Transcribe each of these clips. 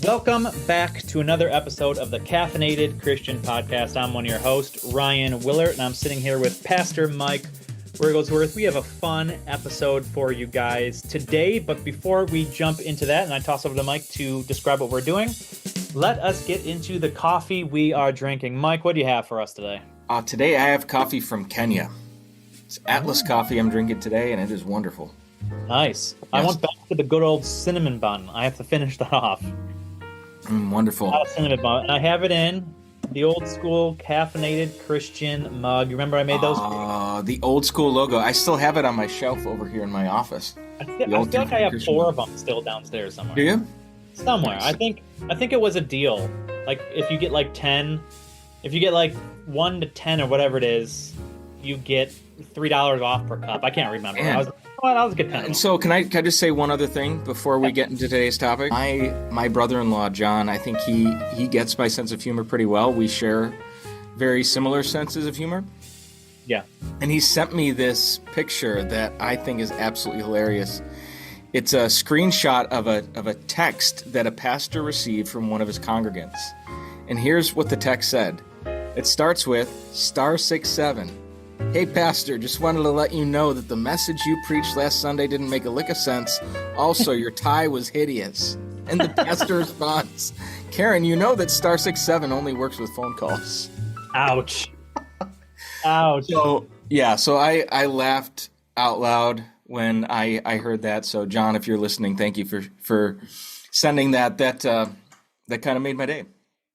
Welcome back to another episode of the Caffeinated Christian Podcast. I'm one of your hosts, Ryan Willert, and I'm sitting here with Pastor Mike Wigglesworth. We have a fun episode for you guys today, but before we jump into that, and I toss over to Mike to describe what we're doing, let us get into the coffee we are drinking. Mike, what do you have for us today? Today I have coffee from Kenya. It's Atlas coffee I'm drinking today, and it is wonderful. Nice. Yes. I went back to the good old cinnamon bun. I have to finish that off. Wonderful. Not a cinnamon bun. And I have it in the old school caffeinated Christian mug. You remember I made those? The old school logo. I still have it on my shelf over here in my office. I feel like I have Christian 4 mug. of them still downstairs somewhere. Do you? Somewhere. Nice. I think it was a deal. Like if you get like 10, if you get like 1 to 10 or whatever it is, you get $3 off per cup. I can't remember. Man. I was a good 10. And so can I just say one other thing before we get into today's topic? My brother-in-law, John, I think he gets my sense of humor pretty well. We share very similar senses of humor. Yeah. And he sent me this picture that I think is absolutely hilarious. It's a screenshot of a text that a pastor received from one of his congregants. And here's what the text said. It starts with *67. Hey, Pastor, just wanted to let you know that the message you preached last Sunday didn't make a lick of sense. Also, your tie was hideous. And the pastor responds, Karen, you know that *67 only works with phone calls. Ouch. Ouch. So I laughed out loud when I heard that. So, John, if you're listening, thank you for sending that. That kind of made my day.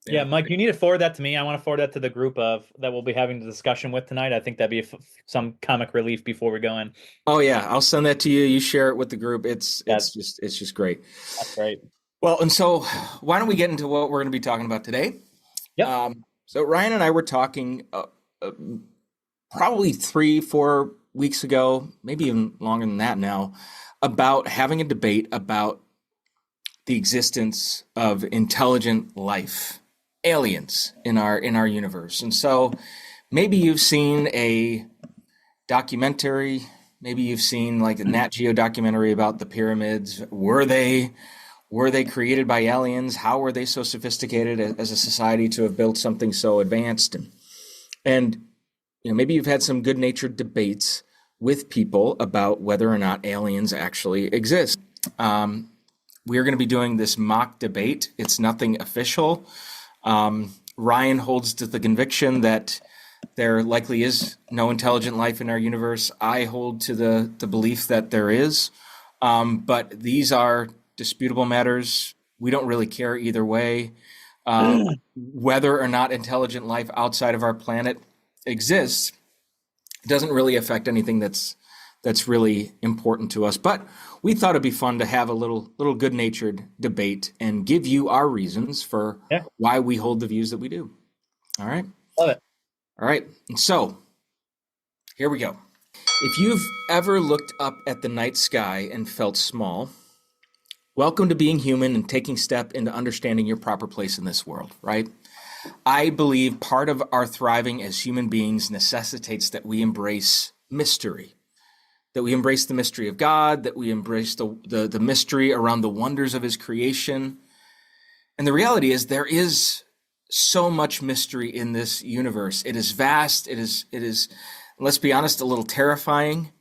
Yeah, Mike, you need to forward that to me. I want to forward that to the group that we'll be having the discussion with tonight. I think that'd be some comic relief before we go in. Oh yeah, I'll send that to you. You share it with the group. It's just great. That's great. Well, and so why don't we get into what we're going to be talking about today? Yeah. So Ryan and I were talking probably 3-4 weeks ago, maybe even longer than that now, about having a debate about the existence of intelligent life. Aliens in our universe. And so maybe you've seen a documentary, maybe you've seen like a Nat Geo documentary about the pyramids. Were they created by aliens? How were they so sophisticated as a society to have built something so advanced? And you know, maybe you've had some good-natured debates with people about whether or not aliens actually exist. We are going to be doing this mock debate. It's nothing official. Ryan holds to the conviction that there likely is no intelligent life in our universe. I hold to the belief that there is. But these are disputable matters. We don't really care either way. Whether or not intelligent life outside of our planet exists doesn't really affect anything that's really important to us. But we thought it'd be fun to have a little good-natured debate and give you our reasons for why we hold the views that we do. All right? Love it. All right. And so here we go. If you've ever looked up at the night sky and felt small, welcome to being human and taking step into understanding your proper place in this world, right? I believe part of our thriving as human beings necessitates that we embrace mystery. That we embrace the mystery of God, that we embrace the mystery around the wonders of his creation. And the reality is there is so much mystery in this universe. It is vast. It is, let's be honest, a little terrifying.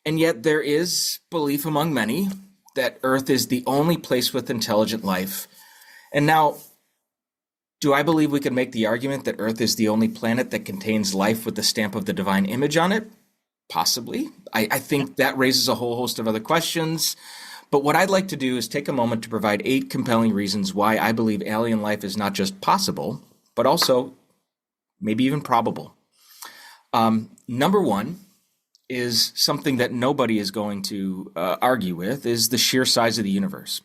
And yet there is belief among many that Earth is the only place with intelligent life. And now, do I believe we could make the argument that Earth is the only planet that contains life with the stamp of the divine image on it? Possibly. I think that raises a whole host of other questions. But what I'd like to do is take a moment to provide 8 compelling reasons why I believe alien life is not just possible, but also maybe even probable. Number 1 is something that nobody is going to argue with, is the sheer size of the universe.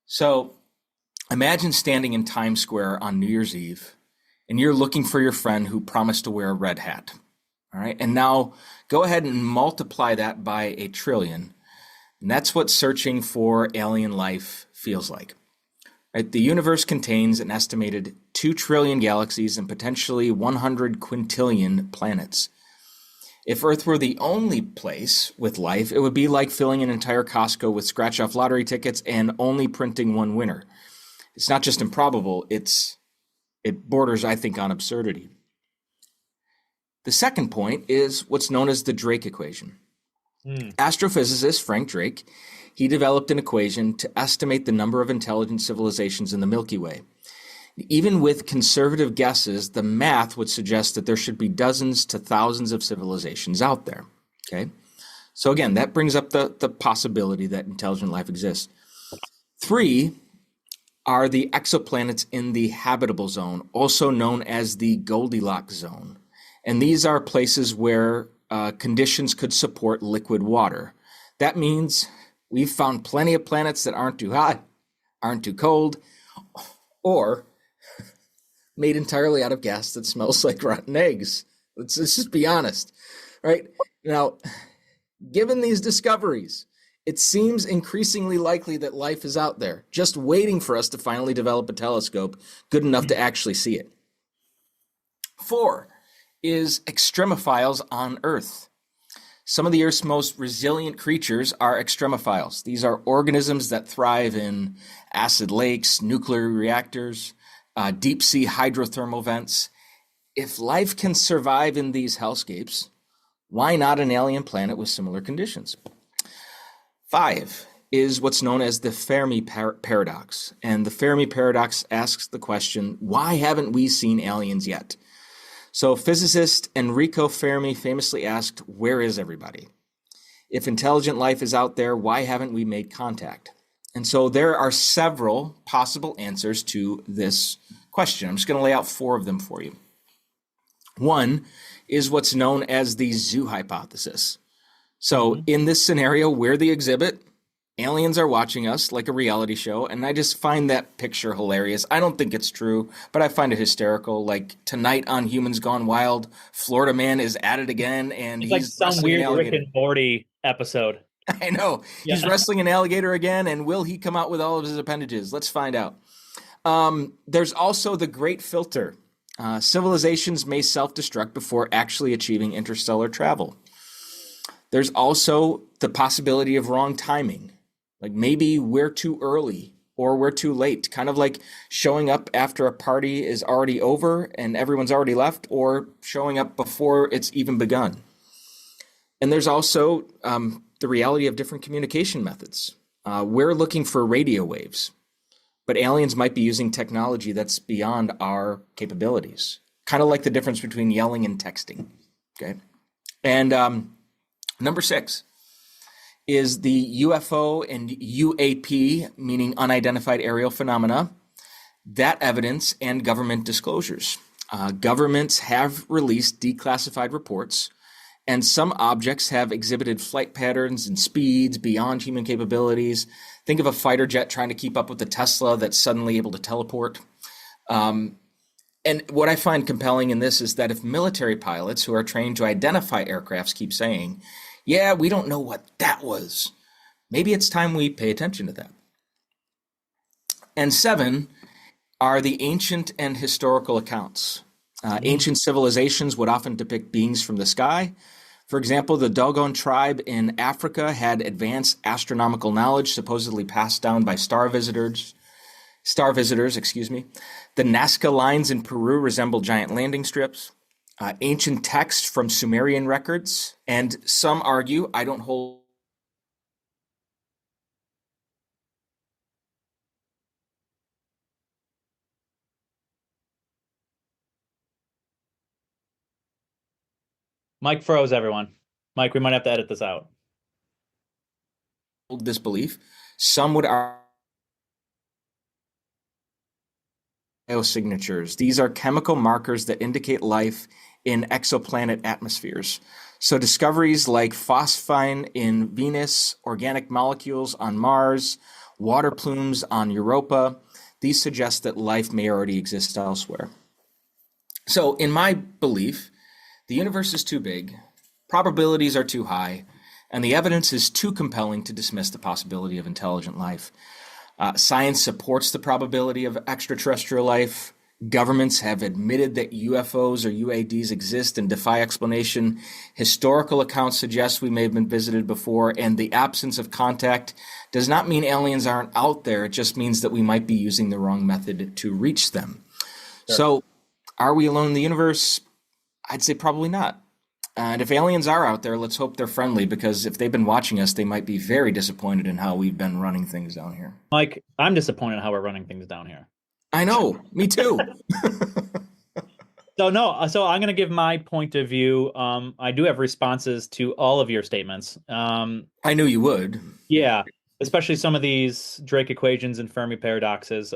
So imagine standing in Times Square on New Year's Eve, and you're looking for your friend who promised to wear a red hat. All right, and now go ahead and multiply that by 1 trillion. And that's what searching for alien life feels like. Right? The universe contains an estimated 2 trillion galaxies and potentially 100 quintillion planets. If Earth were the only place with life, it would be like filling an entire Costco with scratch-off lottery tickets and only printing one winner. It's not just improbable, it borders, I think, on absurdity. The second point is what's known as the Drake equation. Astrophysicist Frank Drake, he developed an equation to estimate the number of intelligent civilizations in the Milky Way. Even with conservative guesses, the math would suggest that there should be dozens to thousands of civilizations out there. Okay, so again, that brings up the possibility that intelligent life exists. 3 are the exoplanets in the habitable zone, also known as the Goldilocks zone. And these are places where conditions could support liquid water. That means we've found plenty of planets that aren't too hot, aren't too cold, or made entirely out of gas that smells like rotten eggs. Let's just be honest, right? Now, given these discoveries, it seems increasingly likely that life is out there, just waiting for us to finally develop a telescope good enough to actually see it. 4 is extremophiles on Earth. Some of the Earth's most resilient creatures are extremophiles. These are organisms that thrive in acid lakes, nuclear reactors, deep sea hydrothermal vents. If life can survive in these hellscapes, why not an alien planet with similar conditions? 5 is what's known as the Fermi paradox. And the Fermi paradox asks the question, why haven't we seen aliens yet? So physicist Enrico Fermi famously asked, where is everybody? If intelligent life is out there, why haven't we made contact? And so there are several possible answers to this question. I'm just going to lay out 4 of them for you. 1 is what's known as the zoo hypothesis. So in this scenario, we're the exhibit. Aliens are watching us like a reality show, and I just find that picture hilarious. I don't think it's true, but I find it hysterical. Like tonight on Humans Gone Wild, Florida man is at it again, and it's like some weird Rick and Morty episode. I know. Yeah. He's wrestling an alligator again, and will he come out with all of his appendages? Let's find out. There's also the great filter. Civilizations may self-destruct before actually achieving interstellar travel. There's also the possibility of wrong timing. Like maybe we're too early or we're too late, kind of like showing up after a party is already over and everyone's already left, or showing up before it's even begun. And there's also the reality of different communication methods. We're looking for radio waves, but aliens might be using technology that's beyond our capabilities, kind of like the difference between yelling and texting. Okay. And number 6 is the UFO and UAP, meaning unidentified aerial phenomena, that evidence and government disclosures. Governments have released declassified reports, and some objects have exhibited flight patterns and speeds beyond human capabilities. Think of a fighter jet trying to keep up with the Tesla that's suddenly able to teleport. And what I find compelling in this is that if military pilots who are trained to identify aircrafts keep saying, yeah, we don't know what that was, maybe it's time we pay attention to that. And 7 are the ancient and historical accounts. Ancient civilizations would often depict beings from the sky. For example, the Dogon tribe in Africa had advanced astronomical knowledge supposedly passed down by star visitors. The Nazca lines in Peru resemble giant landing strips. Ancient text from Sumerian records, and some argue, I don't hold. Mike froze, everyone. Mike, we might have to edit this out. This belief. Some would argue biosignatures. These are chemical markers that indicate life in exoplanet atmospheres. So discoveries like phosphine in Venus, organic molecules on Mars, water plumes on Europa, these suggest that life may already exist elsewhere. So in my belief, the universe is too big, probabilities are too high, and the evidence is too compelling to dismiss the possibility of intelligent life. Science supports the probability of extraterrestrial life. Governments have admitted that UFOs or UADs exist and defy explanation. Historical accounts suggest we may have been visited before, and the absence of contact does not mean aliens aren't out there. It just means that we might be using the wrong method to reach them. Sure. So, are we alone in the universe? I'd say probably not. And if aliens are out there, let's hope they're friendly, because if they've been watching us, they might be very disappointed in how we've been running things down here. Mike, I'm disappointed in how we're running things down here. I know, me too. So I'm going to give my point of view. I do have responses to all of your statements. I knew you would. Yeah, especially some of these Drake equations and Fermi paradoxes.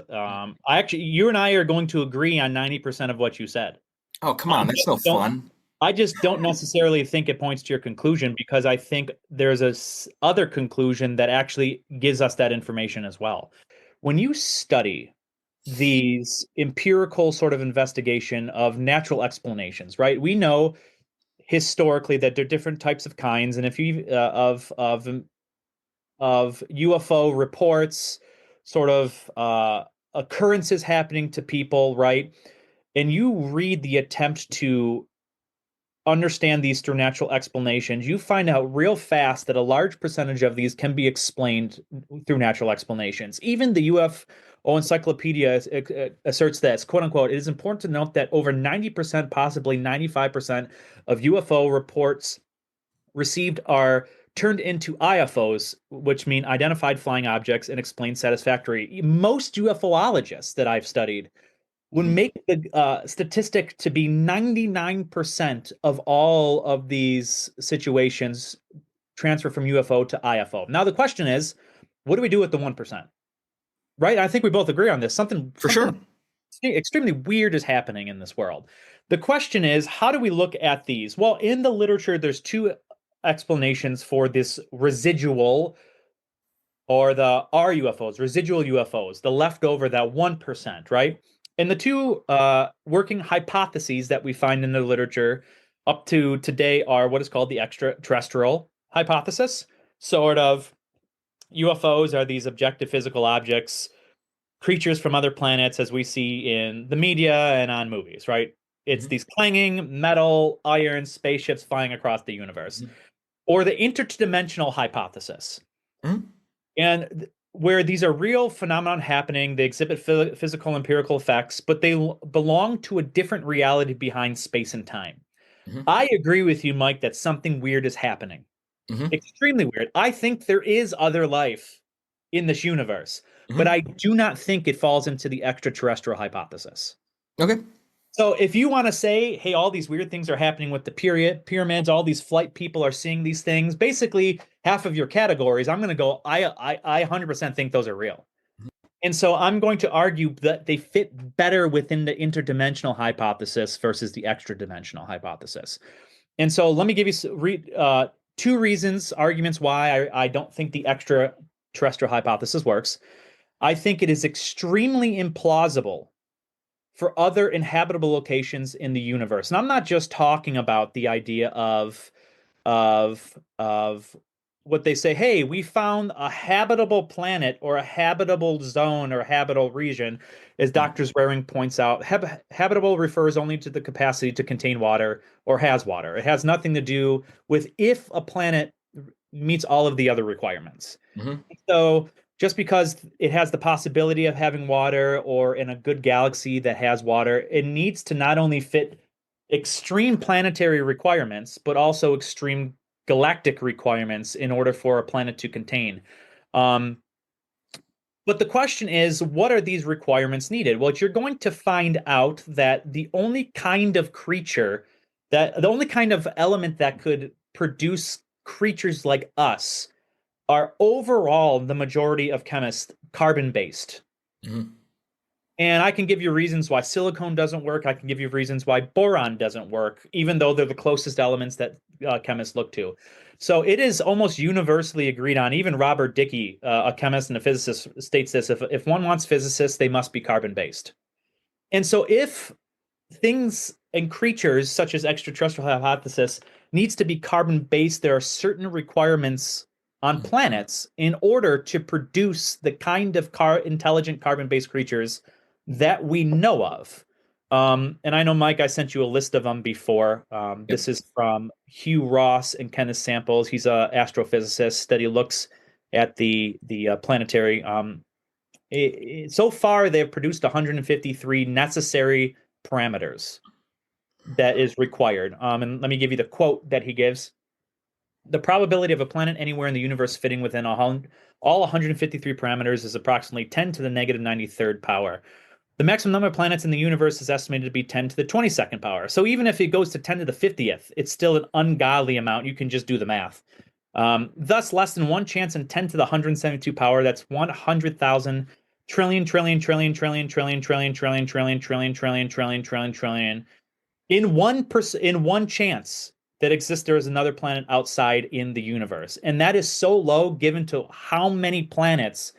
You and I are going to agree on 90% of what you said. Oh, come on, that's no fun. I just don't necessarily think it points to your conclusion, because I think there's other conclusion that actually gives us that information as well. When you study these empirical sort of investigation of natural explanations, right? We know historically that there are different types of kinds, and if you of UFO reports, sort of occurrences happening to people, right? And you read the attempt to understand these through natural explanations, you find out real fast that a large percentage of these can be explained through natural explanations. Even the UFO Encyclopedia asserts this, quote unquote, it is important to note that over 90%, possibly 95% of UFO reports received are turned into IFOs, which mean identified flying objects, and explained satisfactorily. Most UFOologists that I've studied would make the statistic to be 99% of all of these situations transfer from UFO to IFO. Now, the question is, what do we do with the 1%? Right? I think we both agree on this. Something sure. Extremely weird is happening in this world. The question is, how do we look at these? Well, in the literature, there's two explanations for this residual, or the RUFOs, residual UFOs, the leftover, that 1%, right? And the two working hypotheses that we find in the literature up to today are what is called the extraterrestrial hypothesis. Sort of, UFOs are these objective physical objects, creatures from other planets, as we see in the media and on movies, right? It's these clanging metal, iron spaceships flying across the universe. Or the interdimensional hypothesis. And where these are real phenomenon happening, they exhibit physical empirical effects, but they belong to a different reality behind space and time. I agree with you, Mike, that something weird is happening. Extremely weird. I think there is other life in this universe, but I do not think it falls into the extraterrestrial hypothesis. Okay. So if you want to say, hey, all these weird things are happening with the pyramids, all these flight people are seeing these things, basically half of your categories, I'm going to go, I 100% think those are real. And so I'm going to argue that they fit better within the interdimensional hypothesis versus the extra-dimensional hypothesis. And so let me give you two reasons, arguments why I don't think the extraterrestrial hypothesis works. I think it is extremely implausible for other inhabitable locations in the universe. And I'm not just talking about the idea of what they say, hey, we found a habitable planet or a habitable zone or habitable region. As Dr. Zwaring points out, habitable refers only to the capacity to contain water or has water. It has nothing to do with if a planet meets all of the other requirements. So just because it has the possibility of having water, or in a good galaxy that has water, it needs to not only fit extreme planetary requirements, but also extreme galactic requirements in order for a planet to contain. But the question is, what are these requirements needed? Well, you're going to find out that the only kind of element that could produce creatures like us are overall, the majority of chemists, carbon-based. And I can give you reasons why silicon doesn't work. I can give you reasons why boron doesn't work, even though they're the closest elements that chemists look to. So it is almost universally agreed on. Even Robert Dickey, a chemist and a physicist, states this: if one wants physicists, they must be carbon-based. And so if things and creatures such as extraterrestrial hypothesis needs to be carbon-based, there are certain requirements on planets in order to produce the kind of intelligent carbon-based creatures that we know of. And I know, Mike, I sent you a list of them before. Yep. This is from Hugh Ross and Kenneth Samples. He's a astrophysicist that he looks at the planetary. So far, they've produced 153 necessary parameters that is required. And let me give you the quote that he gives. The probability of a planet anywhere in the universe fitting within all 153 parameters is approximately 10 to the negative 93rd power. The maximum number of planets in the universe is estimated to be 10 to the 22nd power. So even if it goes to 10 to the 50th, it's still an ungodly amount. You can just do the math. Thus, less than one chance in 10 to the 172 power. That's 100,000 trillion, trillion, trillion, trillion, trillion, trillion, trillion, trillion, trillion, trillion, trillion, trillion, trillion. In one chance that exists, there is another planet outside in the universe, and that is so low given to how many planets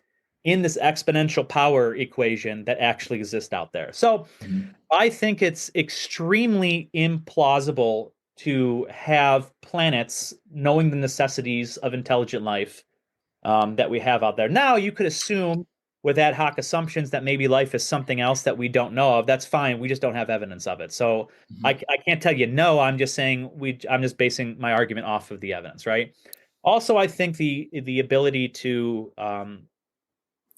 in this exponential power equation that actually exist out there. So Mhm. I think it's extremely implausible to have planets knowing the necessities of intelligent life that we have out there. Now, you could assume with ad hoc assumptions that maybe life is something else that we don't know of. That's fine. We just don't have evidence of it. So Mhm. I can't tell you no. I'm just saying I'm just basing my argument off of the evidence, right? Also, I think the ability to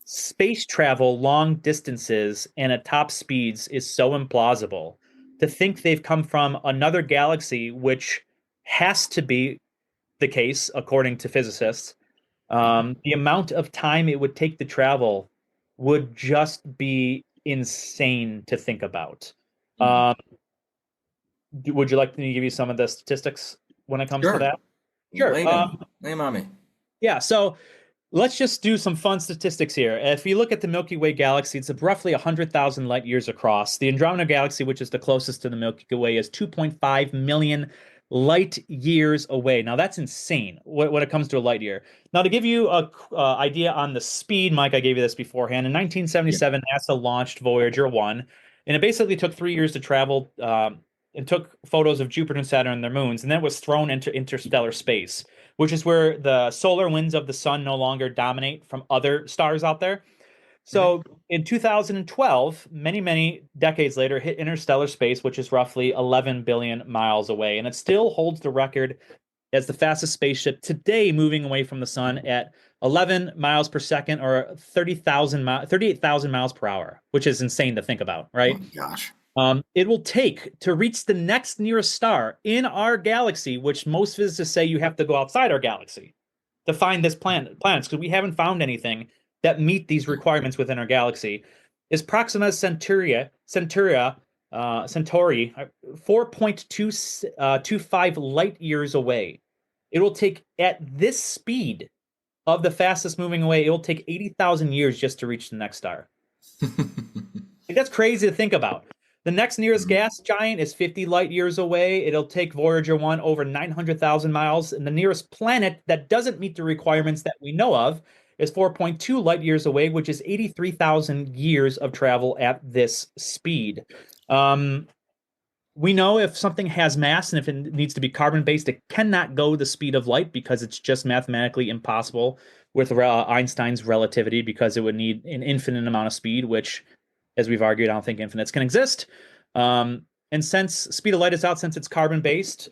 space travel long distances and at top speeds is so implausible. To think they've come from another galaxy, which has to be the case according to physicists, the amount of time it would take to travel would just be insane to think about. Mhm. Um, would you like me to give you some of the statistics when it comes to Sure. that? Sure. Lay them. Lay them on me. Yeah. So let's just do some fun statistics here. If you look at the Milky Way galaxy, it's roughly 100,000 light years across. The Andromeda galaxy, which is the closest to the Milky Way, is 2.5 million light years away. Now, that's insane when it comes to a light year. Now, to give you a idea on the speed, Mike, I gave you this beforehand. In Yeah. 1977, NASA launched Voyager 1, and it basically took 3 years to travel and took photos of Jupiter and Saturn and their moons, and then it was thrown into interstellar space, which is where the solar winds of the sun no longer dominate from other stars out there. Mhm. So in 2012, many, many decades later, hit interstellar space, which is roughly 11 billion miles away. And it still holds the record as the fastest spaceship today moving away from the sun at 11 miles per second or 38,000 miles per hour, which is insane to think about, Oh right? my gosh. It will take to reach the next nearest star in our galaxy, which most physicists say you have to go outside our galaxy to find this planets because we haven't found anything that meet these requirements within our galaxy. Is Proxima Centauri 4.225 light years away. It will take at this speed of the fastest moving away. It will take 80,000 years just to reach the next star. Like, that's crazy to think about. The next nearest Mhm. gas giant is 50 light years away. It'll take Voyager 1 over 900,000 miles. And the nearest planet that doesn't meet the requirements that we know of is 4.2 light years away, which is 83,000 years of travel at this speed. Um, we know if something has mass and if it needs to be carbon based, it cannot go the speed of light because it's just mathematically impossible with Einstein's relativity because it would need an infinite amount of speed, which, as we've argued, I don't think infinites can exist. And since speed of light is out, since it's carbon based,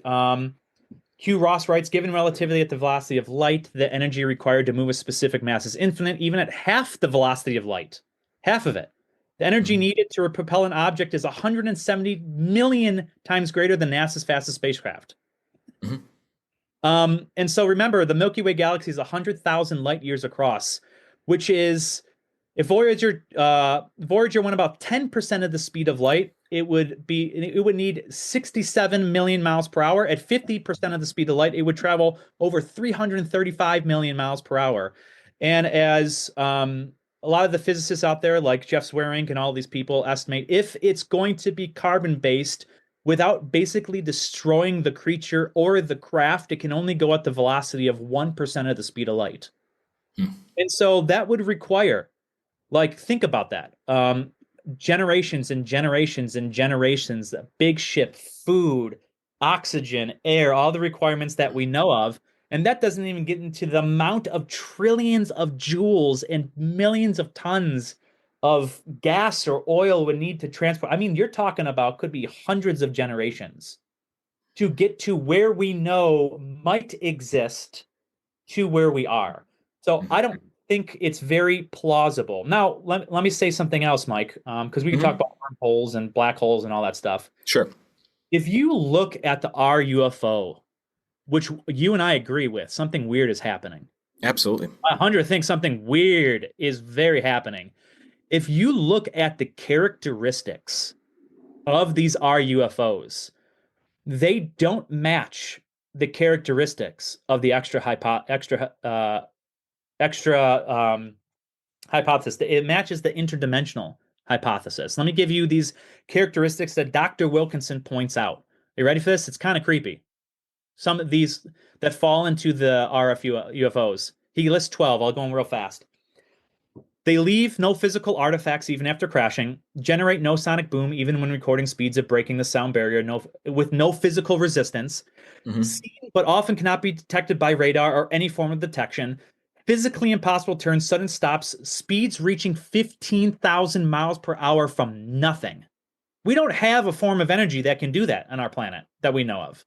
Hugh Ross writes, given relativity at the velocity of light, the energy required to move a specific mass is infinite, even at half the velocity of light. Half of it. The energy Mhm. needed to propel an object is 170 million times greater than NASA's fastest spacecraft. Mhm. And so remember, the Milky Way galaxy is 100,000 light years across, which is if Voyager went about 10% of the speed of light, it would need 67 million miles per hour. At 50% of the speed of light, it would travel over 335 million miles per hour. And as a lot of the physicists out there, like Jeff Swearink and all these people, estimate if it's going to be carbon based without basically destroying the creature or the craft, it can only go at the velocity of 1% of the speed of light. Mhm. And so that would require, like, think about that. Generations and generations and generations, a big ship, food, oxygen, air, all the requirements that we know of. And that doesn't even get into the amount of trillions of joules and millions of tons of gas or oil would need to transport. I mean, you're talking about could be hundreds of generations to get to where we know might exist to where we are. So I don't think it's very plausible. Now, let me say something else, Mike, because we can talk Mhm. about wormholes and black holes and all that stuff. Sure. If you look at the R UFO, which you and I agree with, something weird is happening. Absolutely. 100 thinks something weird is very happening. If you look at the characteristics of these R UFOs, they don't match the characteristics of the extra hypothesis. It matches the interdimensional hypothesis. Let me give you these characteristics that Dr. Wilkinson points out. Are you ready for this? It's kind of creepy. Some of these that fall into the RF UFOs. He lists 12. I'll go on real fast. They leave no physical artifacts even after crashing, generate no sonic boom even when recording speeds of breaking the sound barrier, with no physical resistance, Hmm. seen but often cannot be detected by radar or any form of detection, physically impossible turns, sudden stops, speeds reaching 15,000 miles per hour from nothing. We don't have a form of energy that can do that on our planet that we know of.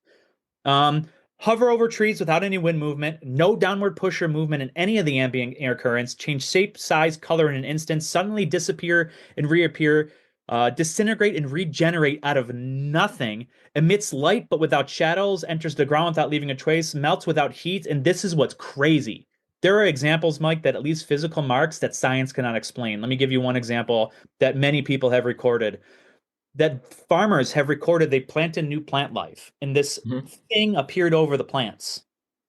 Um, Hover over trees without any wind movement, no downward push or movement in any of the ambient air currents, change shape, size, color in an instant, suddenly disappear and reappear, disintegrate and regenerate out of nothing, emits light but without shadows, enters the ground without leaving a trace, melts without heat, and this is what's crazy. There are examples, Mike, that at least physical marks that science cannot explain. Let me give you one example that many people have recorded that farmers have recorded. They planted new plant life, and this Hmm. thing appeared over the plants.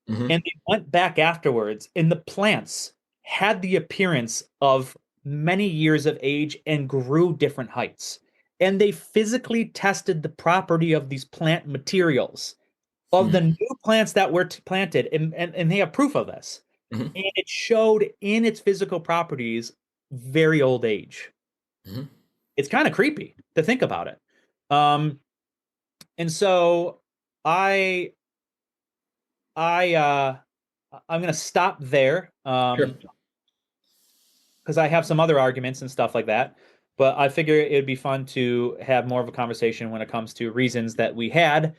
Hmm. And they went back afterwards, and the plants had the appearance of many years of age and grew different heights. And they physically tested the property of these plant materials, of the Hmm. new plants that were planted, and they have proof of this. Hmm. And it showed in its physical properties very old age. Hmm. It's kind of creepy to think about it. Um, and so I I I'm gonna stop there Sure. because I have some other arguments and stuff like that. But I figure it'd be fun to have more of a conversation when it comes to reasons that we had.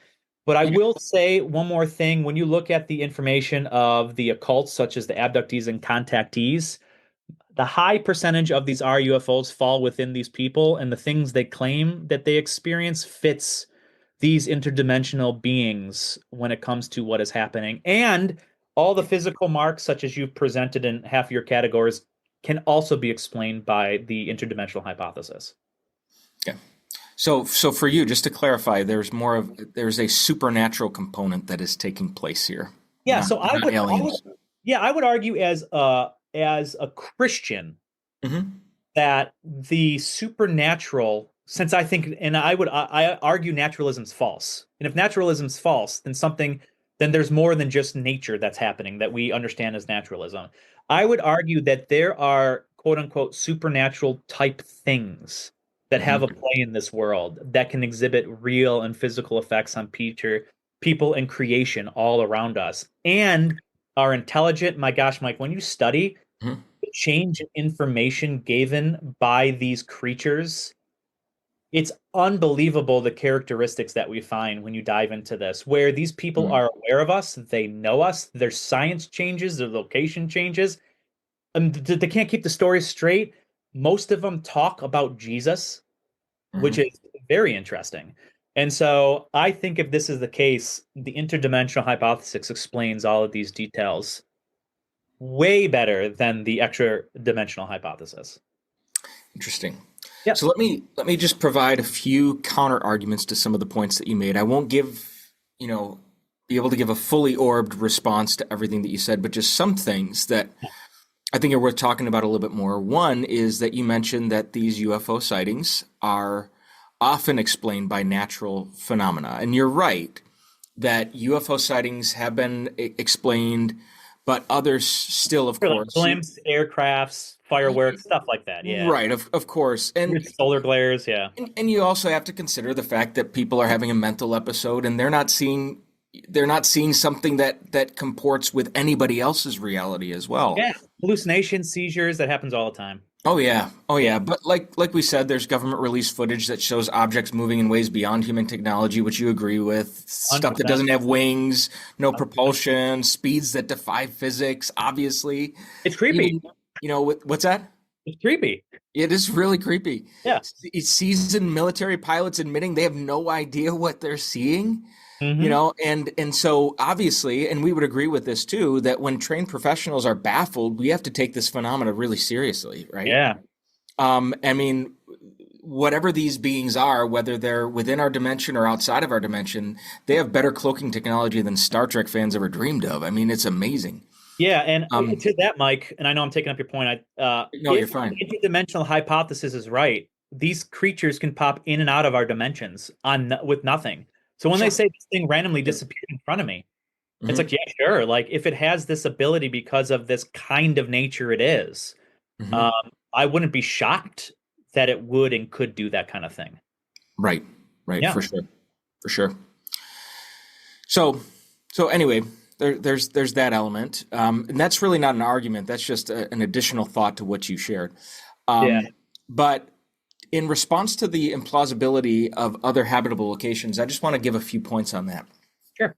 But I Yeah. will say one more thing. When you look at the information of the occult, such as the abductees and contactees, the high percentage of these R UFOs fall within these people, and the things they claim that they experience fits these interdimensional beings when it comes to what is happening. And all the physical marks, such as you've presented in half your categories, can also be explained by the interdimensional hypothesis. Yeah. So for you, just to clarify, there's a supernatural component that is taking place here, Yeah, so not aliens. yeah, I would argue as a Christian Hmm. that the supernatural, since I think, and I argue naturalism's false. And if naturalism's false, then there's more than just nature that's happening that we understand as naturalism. I would argue that there are quote unquote supernatural type things that have a Hmm. play in this world that can exhibit real and physical effects on people and creation all around us and are intelligent. My gosh, Mike, when you study Hmm. the change in information given by these creatures, it's unbelievable the characteristics that we find when you dive into this, where these people Hmm. are aware of us, they know us, their science changes, their location changes, and they can't keep the story straight. Most of them talk about Jesus, which Hmm. is very interesting. And so I think if this is the case, the interdimensional hypothesis explains all of these details way better than the extra dimensional hypothesis. Interesting. Yeah. So let me just provide a few counter arguments to some of the points that you made. I won't you know, be able to give a fully orbed response to everything that you said, but just some things that I think are worth talking about a little bit more. One is that you mentioned that these UFO sightings are often explained by natural phenomena. And you're right that UFO sightings have been explained, but others still, of For like course, blimps, aircrafts, fireworks, stuff like that. Yeah. right, of course. With solar glares. Yeah. And you also have to consider the fact that people are having a mental episode and they're not seeing something that comports with anybody else's reality as well. Yeah. Hallucinations, seizures, that happens all the time. Oh yeah. Oh yeah. But like we said, there's government release footage that shows objects moving in ways beyond human technology, which you agree with. Stuff that 100%. doesn't have wings, no propulsion, speeds that defy physics, obviously. It's creepy. Even, what's that? It's creepy. It is really creepy. Yeah. It's seasoned military pilots admitting they have no idea what they're seeing, Hmm. and so obviously, and we would agree with this too, that when trained professionals are baffled, we have to take this phenomena really seriously, right? Yeah. I mean, whatever these beings are, whether they're within our dimension or outside of our dimension, they have better cloaking technology than Star Trek fans ever dreamed of. I mean, it's amazing. Yeah, and Um, to that, Mike, and I know I'm taking up your point. no, you're If the fine. interdimensional hypothesis is right, these creatures can pop in and out of our dimensions with nothing. So when they Sure. say this thing randomly Sure. disappeared in front of me, it's Hmm. like, yeah, sure. Like if it has this ability because of this kind of nature it is, Hmm. um, I wouldn't be shocked that it would and could do that kind of thing. Right. Right. Yeah, For sure. For sure. So, so anyway, there's that element, and that's really not an argument. That's just an additional thought to what you shared. yeah, But in response to the implausibility of other habitable locations, I just want to give a few points on that. sure.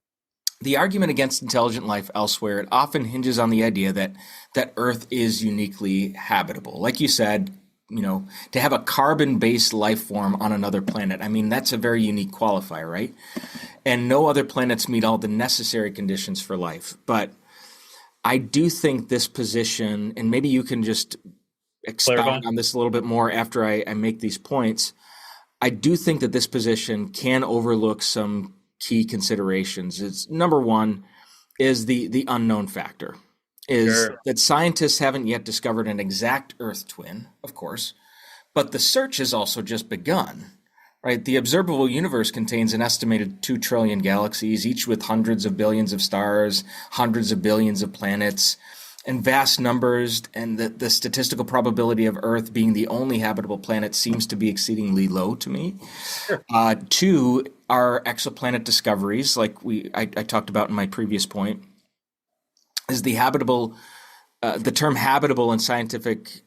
The argument against intelligent life elsewhere, it often hinges on the idea that Earth is uniquely habitable. Like you said, to have a carbon-based life form on another planet, I mean, that's a very unique qualifier, right? And no other planets meet all the necessary conditions for life. But I do think this position, and maybe you can just Clarify. expound on this a little bit more after I make these points. I do think that this position can overlook some key considerations. It's number one is the unknown factor, is Sure. that scientists haven't yet discovered an exact Earth twin, of course, but the search has also just begun. Right, the observable universe contains an estimated 2 trillion galaxies, each with hundreds of billions of stars, hundreds of billions of planets, and vast numbers. And the statistical probability of Earth being the only habitable planet seems to be exceedingly low to me. Sure. Two are exoplanet discoveries, like I talked about in my previous point, is the habitable. The term habitable in scientific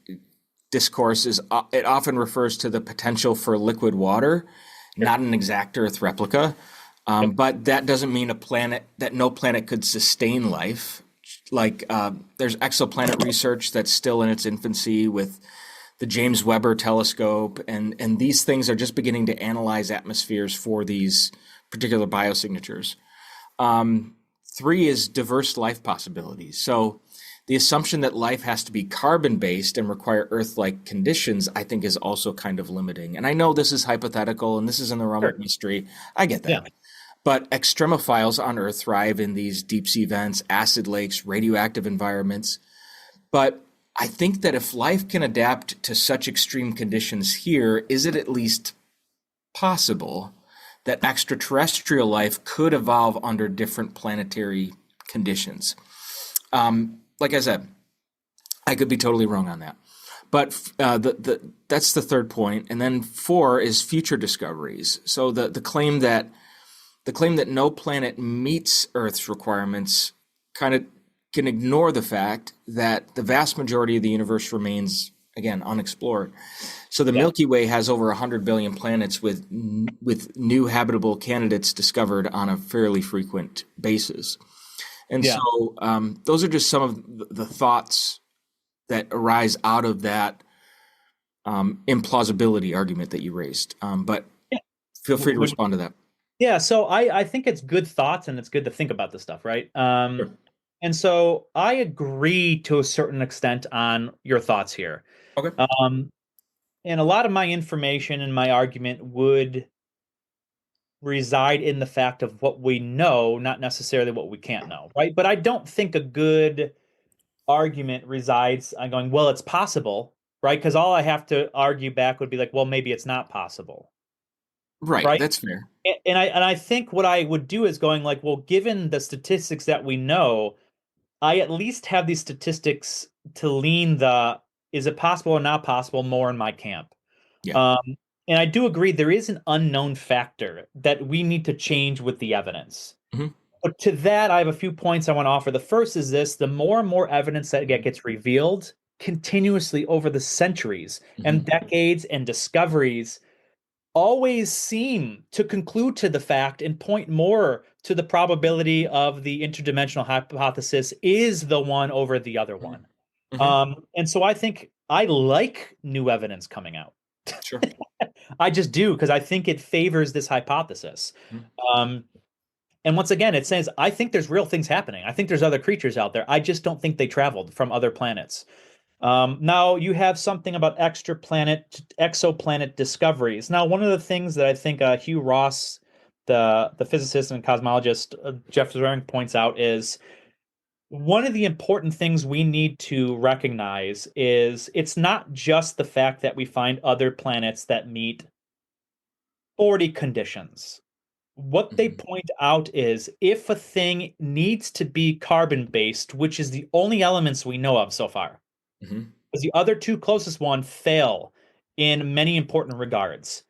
discourse is it often refers to the potential for liquid water, Sure. not an exact Earth replica. Yep. But that doesn't mean a planet that no planet could sustain life. Like there's exoplanet research that's still in its infancy with the James Webb telescope, and these things are just beginning to analyze atmospheres for these particular biosignatures. Three is diverse life possibilities. So the assumption that life has to be carbon based and require Earth like conditions, I think, is also kind of limiting. And I know this is hypothetical and this is in the realm of Sure. mystery. I get Yeah. that. But extremophiles on Earth thrive in these deep sea vents, acid lakes, radioactive environments. But I think that if life can adapt to such extreme conditions here, is it at least possible that extraterrestrial life could evolve under different planetary conditions? Like I said, I could be totally wrong on that. But that's the third point, and then four is future discoveries. So the claim that no planet meets Earth's requirements kind of can ignore the fact that the vast majority of the universe remains, again, unexplored. So the Yeah. Milky Way has over 100 billion planets with new habitable candidates discovered on a fairly frequent basis. And Yeah. so those are just some of the thoughts that arise out of that implausibility argument that you raised. But Yeah. feel free to Would respond to that. Yeah, so I think it's good thoughts and it's good to think about this stuff, right? Sure. And so I agree to a certain extent on your thoughts here. Okay. Um, and a lot of my information and my argument would reside in the fact of what we know, not necessarily what we can't know, right? But I don't think a good argument resides on going, well, it's possible, right? Because all I have to argue back would be like, well, maybe it's not possible, Right. right? That's fair. And I think what I would do is going like, well, given the statistics that we know, I at least have these statistics to lean the is it possible or not possible more in my camp. Yeah. Um, and I do agree there is an unknown factor that we need to change with the evidence. Hmm. But to that, I have a few points I want to offer. The first is this: the more and more evidence that gets revealed, continuously over the centuries and Hmm. decades and discoveries always seem to conclude to the fact and point more to the probability of the interdimensional hypothesis is the one over the other one. Hmm. And so I think I like new evidence coming out. Sure. I just do because I think it favors this hypothesis. Mhm. Um, and once again, it says, I think there's real things happening. I think there's other creatures out there. I just don't think they traveled from other planets. Now you have something about exoplanet discoveries. Now, one of the things that I think Hugh Ross, the physicist and cosmologist Jeff Zering points out is one of the important things we need to recognize is it's not just the fact that we find other planets that meet 40 conditions. What they Hmm. point out is if a thing needs to be carbon based, which is the only elements we know of so far, Hmm. because the other two closest one fail in many important regards.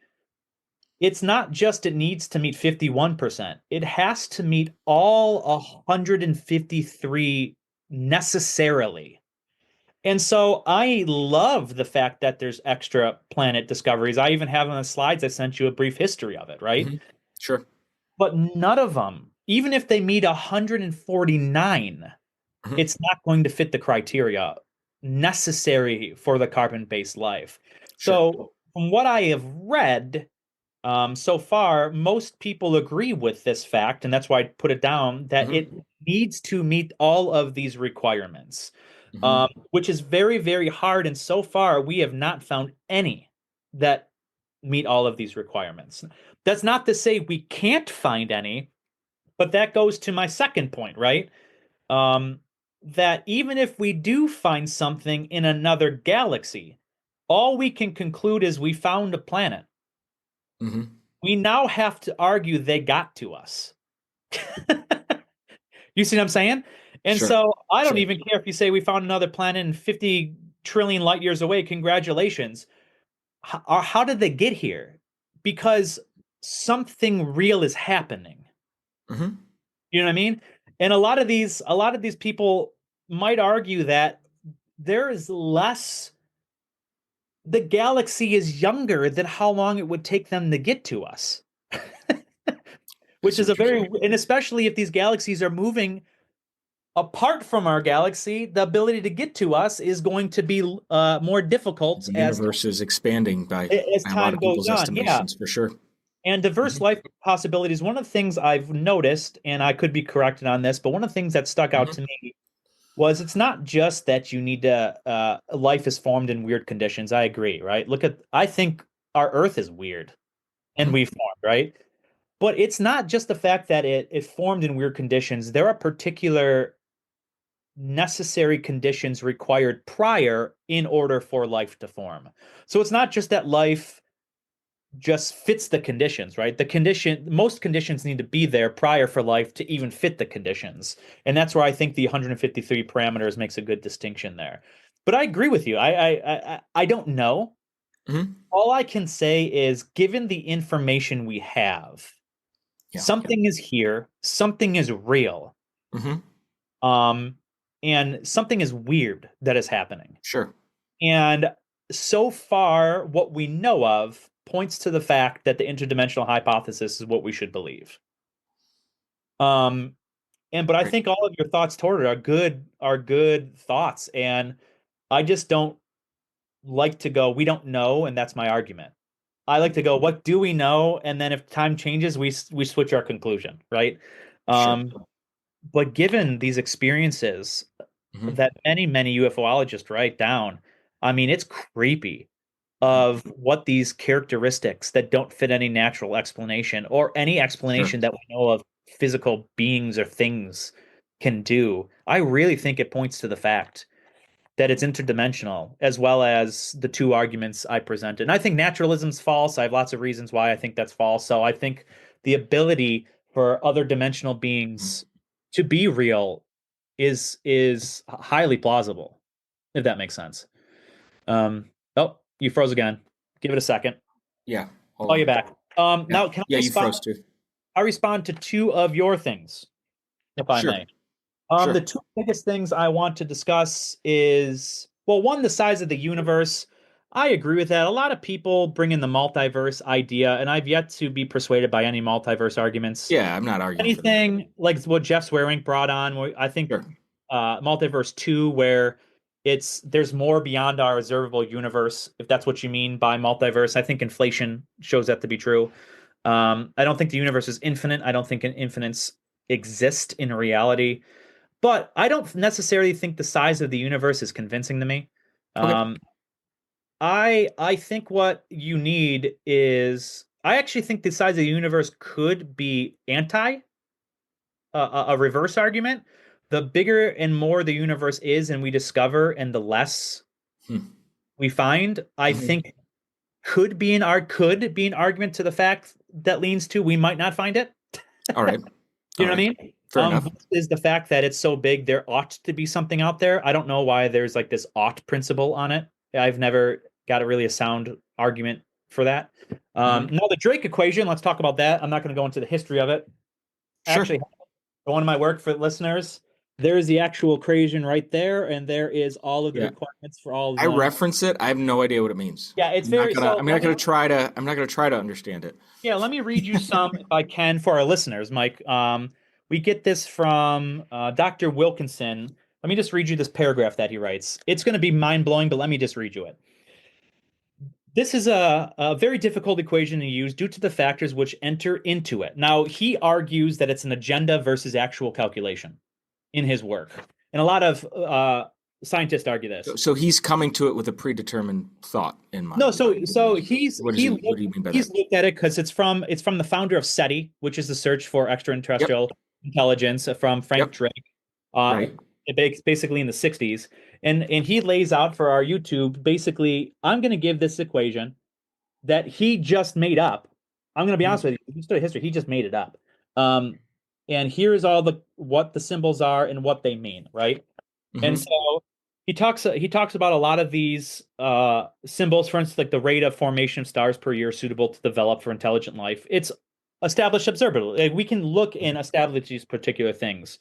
It's not just it needs to meet 51%. It has to meet all 153 necessarily. And so I love the fact that there's extra planet discoveries. I even have on the slides, I sent you a brief history of it, right? Hmm. Sure. But none of them, even if they meet 149, Hmm. it's not going to fit the criteria necessary for the carbon-based life. Sure. So, from what I have read so far, most people agree with this fact, and that's why I put it down that Hmm. it needs to meet all of these requirements, Hmm. which is very, very hard. And so far, we have not found any that meet all of these requirements. That's not to say we can't find any, but that goes to my second point, right? um, that even if we do find something in another galaxy, all we can conclude is we found a planet. Hmm. We now have to argue they got to us. You see what I'm saying? And Sure. so I don't Sure. even care if you say we found another planet in 50 trillion light years away. Congratulations. How did they get here? Because something real is happening. Hmm. You know what I mean? And a lot of these people might argue that there is less the galaxy is younger than how long it would take them to get to us. I Which see is a what you're very saying. and especially if these galaxies are moving apart from our galaxy, the ability to get to us is going to be more difficult The universe is expanding as by a lot time of goes people's on. Yeah. estimations, for sure. And diverse Hmm. life possibilities. One of the things I've noticed, and I could be corrected on this, but one of the things that stuck out to Hmm. me was it's not just that you need to life is formed in weird conditions. I agree, right? I think our Earth is weird and Hmm. we formed, right? But it's not just the fact that it formed in weird conditions. There are particular necessary conditions required prior in order for life to form. So it's not just that life just fits the conditions, right? Most conditions need to be there prior for life to even fit the conditions. And that's where I think the 153 parameters makes a good distinction there. But I agree with you. I don't know. Hmm. All I can say is given the information we have, Yeah. something is here, something is real, Hmm. um, and something is weird that is happening. Sure. And so far, what we know of points to the fact that the interdimensional hypothesis is what we should believe. Um, but I Right. think all of your thoughts toward it are good thoughts, and I just don't like to go, we don't know, and that's my argument. I like to go, what do we know? And then if time changes, we switch our conclusion, right? Sure. Um, but given these experiences Hmm. that many UFOologists write down, I mean, it's creepy Hmm. of what these characteristics that don't fit any natural explanation or any Sure. explanation that we know of physical beings or things can do. I really think it points to the fact that it's interdimensional, as well as the two arguments I presented. And I think naturalism's false. I have lots of reasons why I think that's false. So I think the ability for other dimensional beings to be real is highly plausible, if that makes sense. Oh, you froze again. Give it a second. Yeah. Hold Oh, you're on. back. Yeah. Now can I Yeah. You respond? froze too. I respond to two of your things, if I Sure. may. The Sure. two biggest things I want to discuss is Well, one, the size of the universe. I agree with that. A lot of people bring in the multiverse idea, and I've yet to be persuaded by any multiverse arguments. Yeah, I'm not arguing for that. Anything like what Jeff Swearing brought on, I think Sure. Multiverse 2, where there's more beyond our observable universe, if that's what you mean by multiverse. I think inflation shows that to be true. I don't think the universe is infinite. I don't think an infinites exist in reality. But I don't necessarily think the size of the universe is convincing to me. Okay. Um, I think what you need is I actually think the size of the universe could be anti a reverse argument. The bigger and more the universe is, and we discover, and the less Hmm. we find, I Mhm. think could be an argument to the fact that leans to we might not find it. All right. You All know what I right. mean? Fair enough. Is the fact that it's so big, there ought to be something out there. I don't know why there's like this ought principle on it. I've never got a sound argument for that. Hmm. Now the Drake equation, let's talk about that. I'm not going to go into the history of it. Sure. Actually, one of my work for listeners, there's the actual equation right there, and there is all of the Yeah. requirements for all of I the. reference it. I have no idea what it means. Yeah, it's very so. I'm not gonna try to understand it. Yeah, let me read you some if I can for our listeners, Mike. We get this from Dr. Wilkinson. Let me just read you this paragraph that he writes. It's going to be mind blowing, but let me just read you it. This is a very difficult equation to use due to the factors which enter into it. Now, he argues that it's an agenda versus actual calculation in his work. And a lot of scientists argue this. So he's coming to it with a predetermined thought in mind. No, so What do you mean by he's that? looked at it because it's from the founder of SETI, which is the search for Yep. extraterrestrial intelligence from Frank Yep. Drake. Right. Basically in the 60s. And he lays out for our YouTube, basically, I'm going to give this equation that he just made up. I'm going to be honest with you. If you study history, he just made it up. Um, and here's all the what the symbols are and what they mean, right? And Mm-hmm. so he talks about a lot of these symbols, for instance, like the rate of formation of stars per year suitable to develop for intelligent life. It's established observable. Like, we can look and establish these particular things.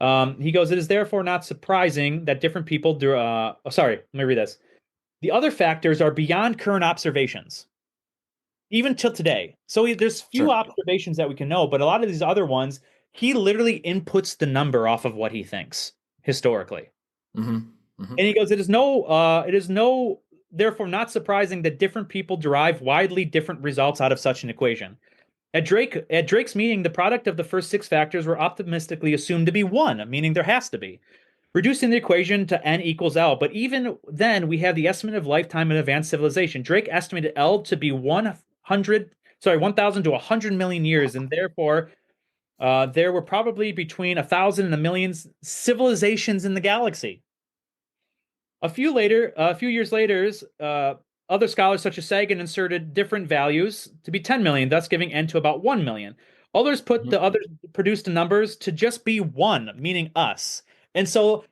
He goes, it is therefore not surprising that different people do. Sorry, let me read this. The other factors are beyond current observations, even till today. So there's few Sure. observations that we can know, but a lot of these other ones, he literally inputs the number off of what he thinks historically. Mm-hmm. Mm-hmm. And he goes, it is no, therefore not surprising that different people derive widely different results out of such an equation. At Drake's meeting, the product of the first six factors were optimistically assumed to be one, meaning there has to be, reducing the equation to n equals L. But even then, we have the estimate of lifetime in advanced civilization. Drake estimated L to be 1,000 to 100 million years, and therefore there were probably between 1,000 and a million civilizations in the galaxy. A few years later, other scholars such as Sagan inserted different values to be 10 million, thus giving n to about 1 million. Mm-hmm. Others produced the numbers to just be one, meaning us. And so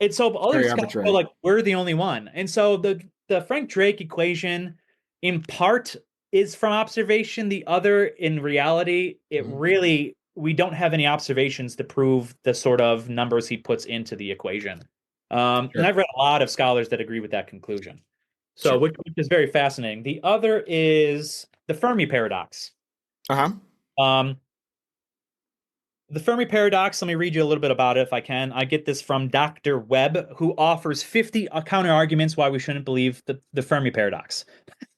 other Very scholars arbitrary. feel like we're the only one. And so the Frank Drake equation, in part, is from observation. The other, in reality, we don't have any observations to prove the sort of numbers he puts into the equation. And Sure. I've read a lot of scholars that agree with that conclusion. So, Sure. which is very fascinating. The other is the Fermi paradox. Uh-huh. Um, the Fermi paradox, let me read you a little bit about it if I can. I get this from Dr. Webb, who offers 50 counter arguments why we shouldn't believe the Fermi paradox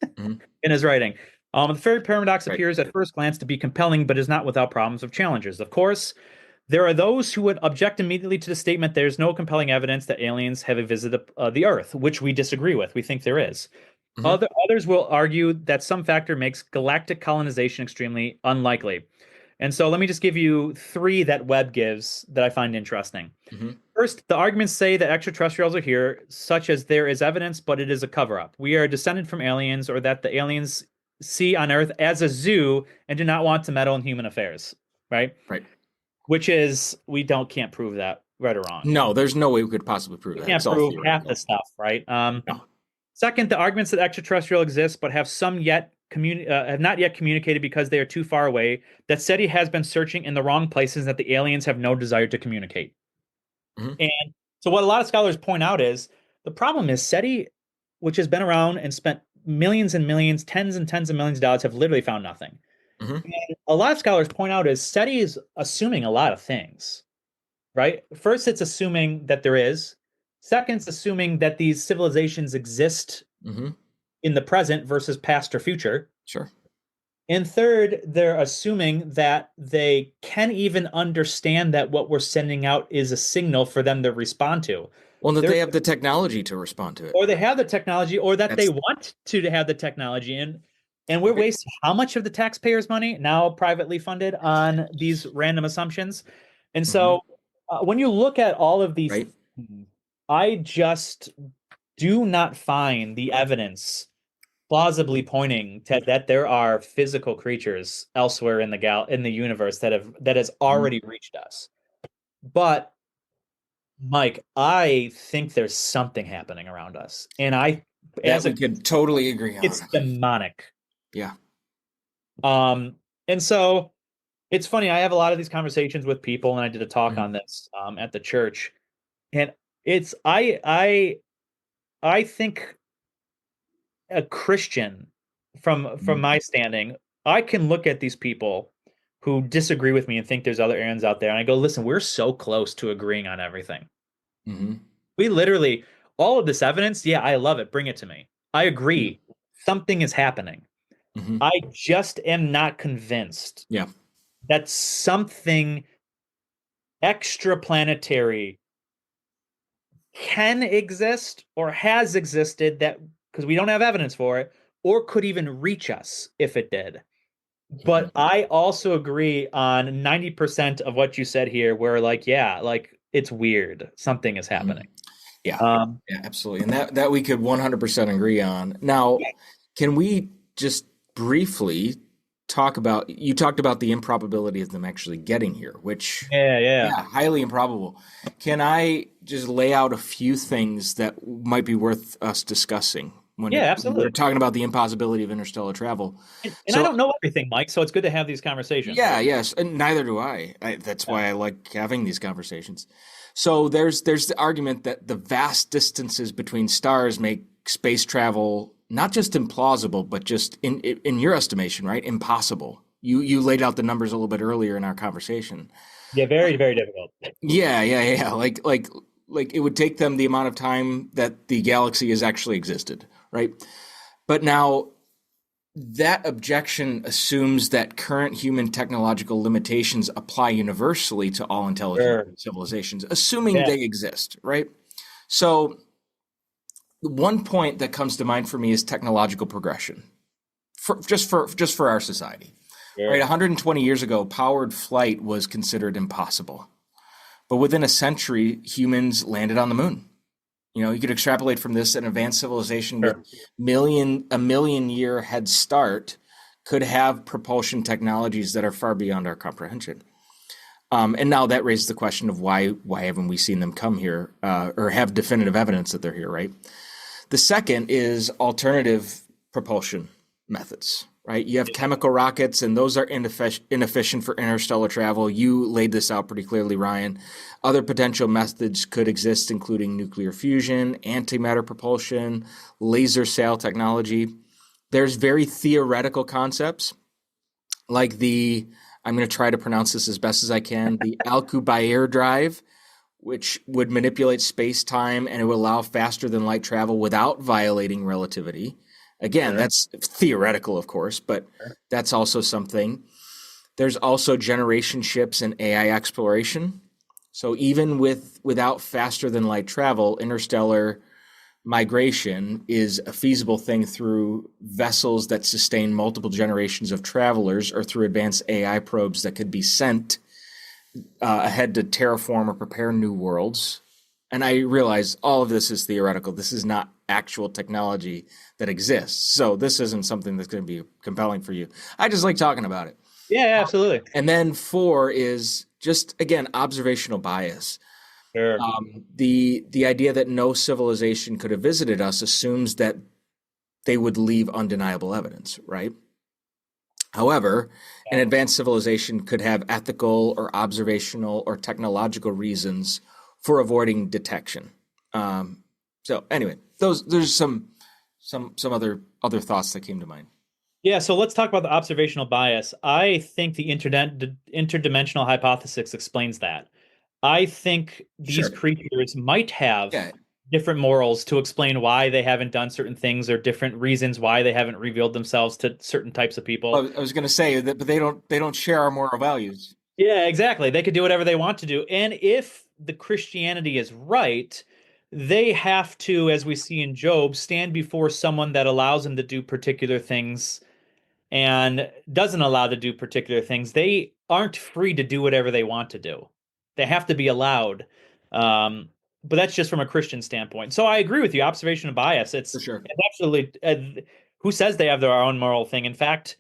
Mm-hmm. in his writing. The Fermi paradox Right. appears at first glance to be compelling, but is not without problems of challenges. Of course, there are those who would object immediately to the statement there's no compelling evidence that aliens have visited the Earth, which we disagree with. We think there is. Mm-hmm. Others will argue that some factor makes galactic colonization extremely unlikely. And so let me just give you three that Webb gives that I find interesting. Mm-hmm. First, the arguments say that extraterrestrials are here, such as there is evidence, but it is a cover-up. We are descended from aliens, or that the aliens see on Earth as a zoo and do not want to meddle in human affairs, right? Right. Which is, can't prove that, right or wrong. No, there's no way we could possibly prove We that. can't It's all prove half theoretical. the stuff, right? No. Second, the arguments that extraterrestrial exists but have have not yet communicated because they are too far away, that SETI has been searching in the wrong places, that the aliens have no desire to communicate. Mm-hmm. And so what a lot of scholars point out is the problem is SETI, which has been around and spent millions and millions, tens and tens of millions of dollars, have literally found nothing. Hmm. And a lot of scholars point out is SETI is assuming a lot of things, right? First, it's assuming that there is. Second, it's assuming that these civilizations exist Hmm. in the present versus past or future. Sure. And third, they're assuming that they can even understand that what we're sending out is a signal for them to respond to. Well, that They're, they have the technology to respond to it. or they have the technology, or that they That's want to have the technology. And we're okay. wasting how much of the taxpayers' money now privately funded on these random assumptions? And Hmm. so when you look at all of these, Right. I just do not find the evidence plausibly pointing to that there are physical creatures elsewhere in the universe that has Mhm. already reached us. But Mike, I think there's something happening around us, and That as we a, could totally agree on. it's demonic. Yeah. And so it's funny. I have a lot of these conversations with people, and I did a talk Mhm. on this at the church, and it's I think a Christian from Mhm. my standing, I can look at these people who disagree with me and think there's other Aarons out there, and I go, listen, we're so close to agreeing on everything. Mhm. We literally, all of this evidence, yeah, I love it. Bring it to me. I Yeah. agree. Something is happening. Mhm. I just am not convinced Yeah. that something extraplanetary can exist or has existed that because we don't have evidence for it or could even reach us if it did. Mhm. But I also agree on 90% of what you said here, where like, yeah, like it's weird. Something is Mhm. happening. Yeah. Um, Yeah, absolutely. And that we could 100% agree on. Now, can we just briefly talk about, you talked about the improbability of them actually getting here, which, yeah, yeah, yeah, highly improbable. Can I just lay out a few things that might be worth us discussing yeah, when we're absolutely. talking about the impossibility of interstellar travel? And I So, don't know everything, Mike, so it's good to have these conversations. yeah, yes, and neither do I. That's Yeah, why I like having these conversations. So there's the argument that the vast distances between stars make space travel not just implausible, but just in your estimation, right, impossible. You laid out the numbers a little bit earlier in our conversation. yeah, very, very difficult. Yeah, yeah, yeah. Like it would take them the amount of time that the galaxy has actually existed, right? But now that objection assumes that current human technological limitations apply universally to all intelligent Sure. civilizations, assuming Yeah, they exist, right? So, one point that comes to mind for me is technological progression, just for our society, right? sure. 120 years ago, powered flight was considered impossible, but within a century, humans landed on the moon. You could extrapolate from this an advanced civilization with Sure. a million year head start could have propulsion technologies that are far beyond our comprehension. And now that raises the question of why haven't we seen them come here or have definitive evidence that they're here, right? The second is alternative propulsion methods, right? You have chemical rockets, and those are inefficient for interstellar travel. You laid this out pretty clearly, Ryan. Other potential methods could exist, including nuclear fusion, antimatter propulsion, laser sail technology. There's very theoretical concepts like I'm going to try to pronounce this as best as I can, the Alcubierre drive, which would manipulate space time and it would allow faster than light travel without violating relativity. Again, Sure. that's theoretical, of course, but Sure. that's also something. There's also generation ships and AI exploration. So even without faster than light travel, interstellar migration is a feasible thing through vessels that sustain multiple generations of travelers or through advanced AI probes that could be sent ahead to terraform or prepare new worlds. And I realize all of this is theoretical. This is not actual technology that exists. So this isn't something that's going to be compelling for you. I just like talking about it. Yeah, yeah, absolutely. And then four is just, again, observational bias. Sure. The idea that no civilization could have visited us assumes that they would leave undeniable evidence, right? However, an Yeah. advanced civilization could have ethical or observational or technological reasons for avoiding detection. Um, So anyway, there's some other thoughts that came to mind. Yeah, so let's talk about the observational bias. I think the interdimensional hypothesis explains that. I think these Sure. creatures might have Yeah. different morals to explain why they haven't done certain things or different reasons why they haven't revealed themselves to certain types of people. I was going to say that, but they don't share our moral values. Yeah, exactly. They could do whatever they want to do. And if the Christianity is right, they have to, as we see in Job, stand before someone that allows them to do particular things and doesn't allow to do particular things. They aren't free to do whatever they want to do. They have to be allowed. But that's just from a Christian standpoint. So I agree with you. Observation of bias. For sure. It's absolutely. Who says they have their own moral thing? In fact,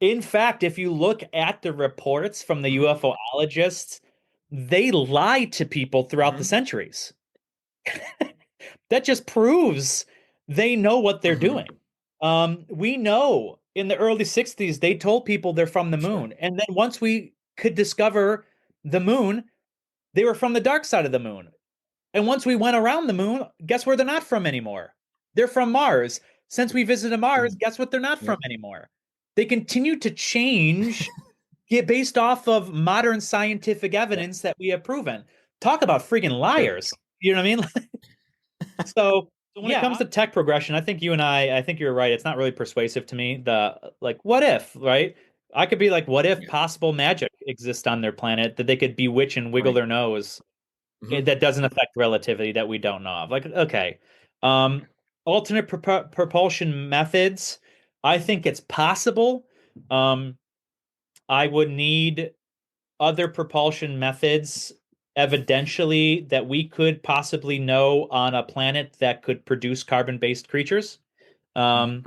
if you look at the reports from the Hmm. UFOologists, they lie to people throughout the Hmm. centuries. That just proves they know what they're Hmm. doing. We know in the early 60s, they told people they're from the Sure. moon. And then once we could discover the moon, they were from the dark side of the moon. And once we went around the moon, guess where they're not from anymore? They're from Mars. Since we visited Mars, Mhm. guess what they're not from Yep. anymore? They continue to change based off of modern scientific Yep. evidence that we have proven. Talk about freaking Sure. liars. You know what I mean? So when it comes to tech progression, I think you're right. It's not really persuasive to me. The like, what if, right? I could be like, what if Yeah. possible magic exists on their planet that they could bewitch and wiggle Right. their nose Hmm. that doesn't affect relativity that we don't know of? Like, okay, um, alternate propulsion methods. I think it's possible. Um, I would need other propulsion methods evidentially that we could possibly know on a planet that could produce carbon-based creatures. Hmm. Um,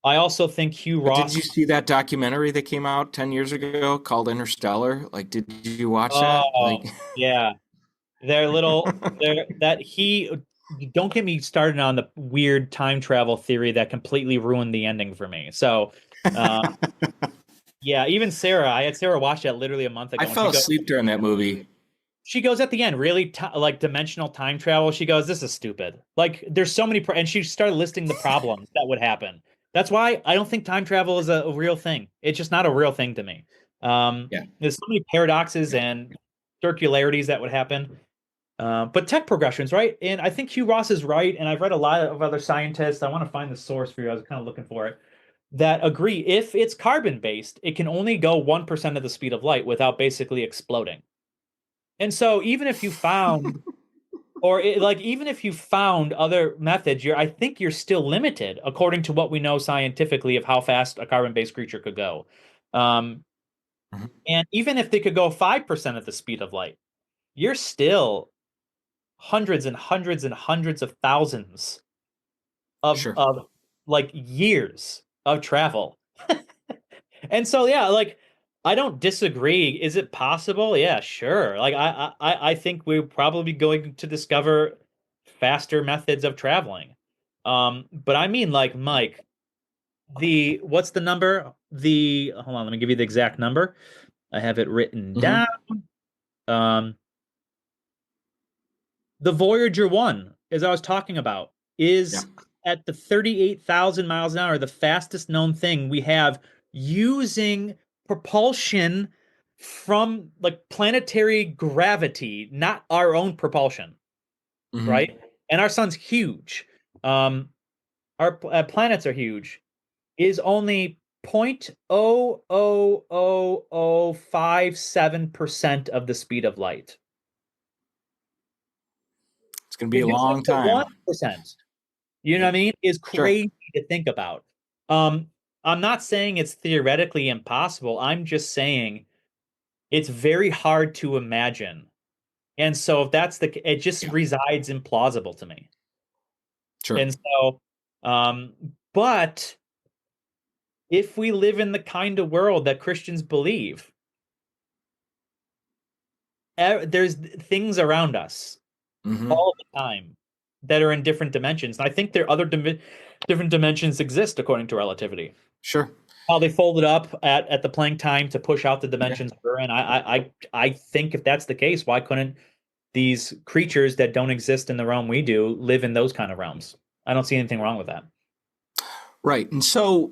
I also think Hugh But did Ross. you see that documentary that came out 10 years ago called Interstellar? Like, did you watch that? Like, Oh, yeah, they're little. They're that he. Don't get me started on the weird time travel theory that completely ruined the ending for me. So, uh, yeah, even Sarah. I had Sarah watch that literally a month I ago, and fell asleep during that movie. she goes at the end, really like dimensional time travel. She goes, "This is stupid." Like, there's so many, and she started listing the problems that would happen. That's why I don't think time travel is a real thing. It's just not a real thing to me. Yeah. There's so many paradoxes Yeah. and circularities that would happen. But tech progressions, right? And I think Hugh Ross is right. And I've read a lot of other scientists. I want to find the source for you. I was kind of looking for it. That agree if it's carbon based, it can only go 1% of the speed of light without basically exploding. And so even if you found even if you found other methods, I think you're still limited according to what we know scientifically of how fast a carbon-based creature could go. Um, Mhm. and even if they could go 5% of the speed of light, you're still hundreds and hundreds and hundreds of thousands Sure. of like years of travel. And so yeah, like I don't disagree. Is it possible? Yeah, sure. Like I think we're probably going to discover faster methods of traveling. But I mean like Mike, the what's the number? The hold on, let me give you the exact number. I have it written Hmm. down. Um, the Voyager 1, as I was talking about, Yeah. is at the 38,000 miles an hour, the fastest known thing we have using propulsion from like planetary gravity, not our own propulsion, Hmm. right? And our sun's huge. Um, our planets are huge. Is only 0.00057% of the speed of light. It's going to be To a do long it to time. 1%, you know what Yeah. I mean, is Sure. crazy to think about. Um, I'm not saying it's theoretically impossible. I'm just saying it's very hard to imagine. And so if that's it just Yeah. resides implausible to me. Sure. And so, but if we live in the kind of world that Christians believe, there's things around us Hmm. all the time that are in different dimensions. And I think there are other different dimensions exist according to relativity. Sure. How they fold it up at the Planck time to push out the Yeah. dimensions we're in. I think if that's the case, why couldn't these creatures that don't exist in the realm we do live in those kind of realms. I don't see anything wrong with that. Right. And so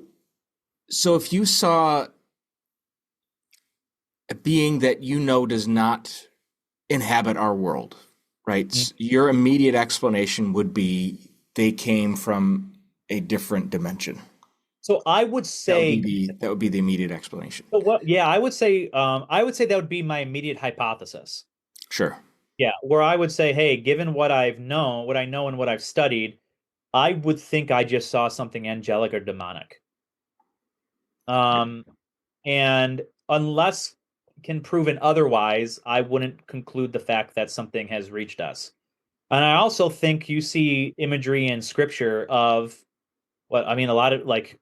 if you saw a being that does not inhabit our world, right? Mm-hmm. Your immediate explanation would be they came from a different dimension. So I would say that would be the immediate explanation. I would say that would be my immediate hypothesis. Sure. Yeah, where I would say, hey, given what I know and what I've studied, I would think I just saw something angelic or demonic. And unless can proven otherwise, I wouldn't conclude the fact that something has reached us. And I also think you see imagery in scripture of a lot of like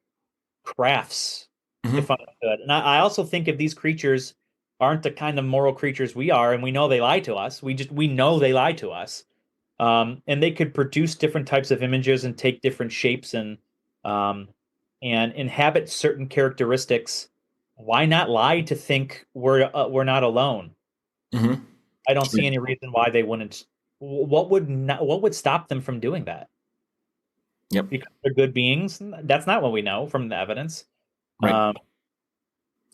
crafts, if understood. And I also think if these creatures aren't the kind of moral creatures we are, and we know they lie to us, we know they lie to us. And they could produce different types of images and take different shapes and inhabit certain characteristics. Why not lie to think we're not alone? Mm-hmm. I don't see any reason why they wouldn't. What would stop them from doing that? Yep. Because they're good beings. That's not what we know from the evidence. Right.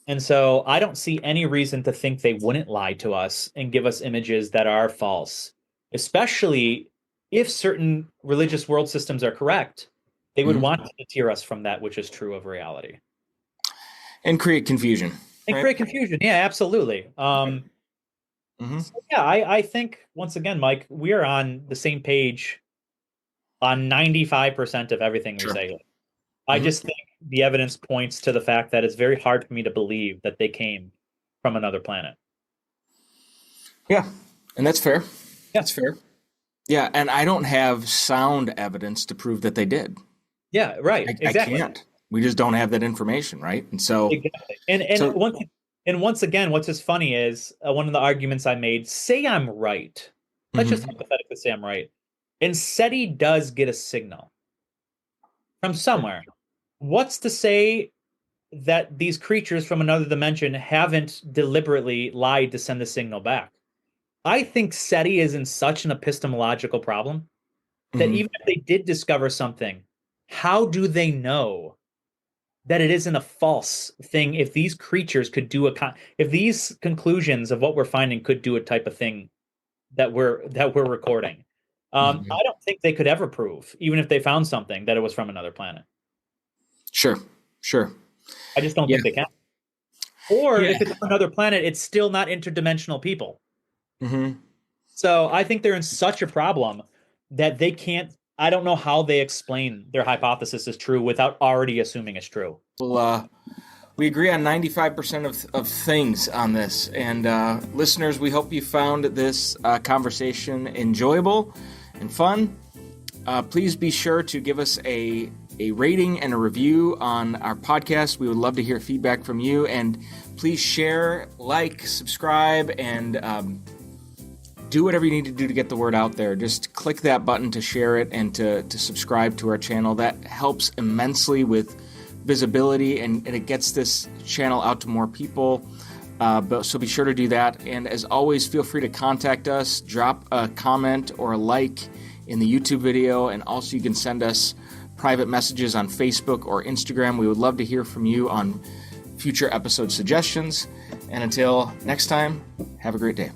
And so I don't see any reason to think they wouldn't lie to us and give us images that are false, especially if certain religious world systems are correct. They would want to deter us from that which is true of reality. And create confusion. And create confusion. Yeah, absolutely. So yeah, I think, once again, Mike, we are on the same page on 95% of everything we say. I just think the evidence points to the fact that it's very hard for me to believe that they came from another planet. Yeah, and that's fair. That's fair. Yeah, and I don't have sound evidence to prove that they did. Yeah, right. Exactly. I can't. We just don't have that information, right? And so, exactly. And once again, what's just funny is one of the arguments I made. Say I'm right. Let's just hypothetically say I'm right. And SETI does get a signal from somewhere. What's to say that these creatures from another dimension haven't deliberately lied to send the signal back? I think SETI is in such an epistemological problem that even if they did discover something, how do they know that it isn't a false thing if these creatures could do if these conclusions of what we're finding could do a type of thing that we're recording? I don't think they could ever prove, even if they found something, that it was from another planet. Sure. I just don't think they can. Or if it's from another planet, it's still not interdimensional people. So I think they're in such a problem that they can't. I don't know how they explain their hypothesis is true without already assuming it's true. Well, we agree on 95% of things on this. And listeners, we hope you found this conversation enjoyable and fun. Please be sure to give us a rating and a review on our podcast. We would love to hear feedback from you. And please share, subscribe, and do whatever you need to do to get the word out there. Just click that button to share it and to subscribe to our channel. That helps immensely with visibility, and it gets this channel out to more people. So be sure to do that. And as always, feel free to contact us, drop a comment or a like in the YouTube video, and also you can send us private messages on Facebook or Instagram. We would love to hear from you on future episode suggestions. And until next time, have a great day.